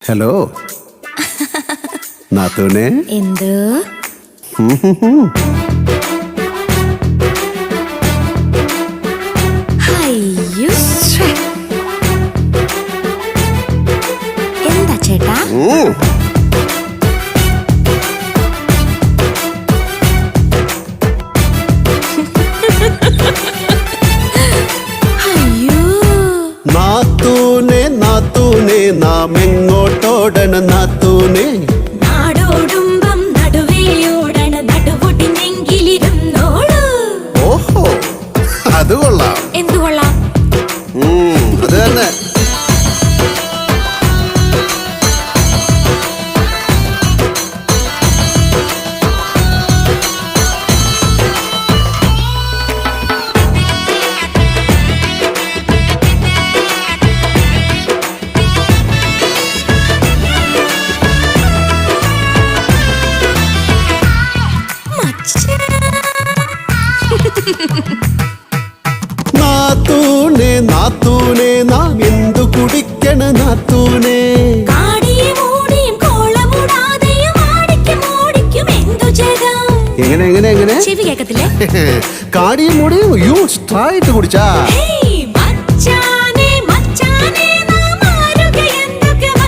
Hello നാത്തൂനെ. എന്ത് എന്താ ചേട്ടാ? നാത്തൂനെ നാത്തൂനെ നാം എങ്ങോട്ടോടണ നാത്തൂനെ? നാടോടുമ്പം നടുവേയോടണ നടുവൊടിഞ്ഞെങ്കിലിരുന്നോളൂ. ഓഹോ, അത് കൊള്ളാം. എന്തു കൊള്ളാം? അത് തന്നെ. നാത്തൂനെ നാത്തൂനെ നാം എന്തു കുടിക്കണ നാത്തൂനെ? എങ്ങനെ എങ്ങനെ എങ്ങനെ ചെവി കേക്കത്തില്ലേ? കാടിയും മൂടിയും യൂസ് ട്രൈ കുടിച്ചാ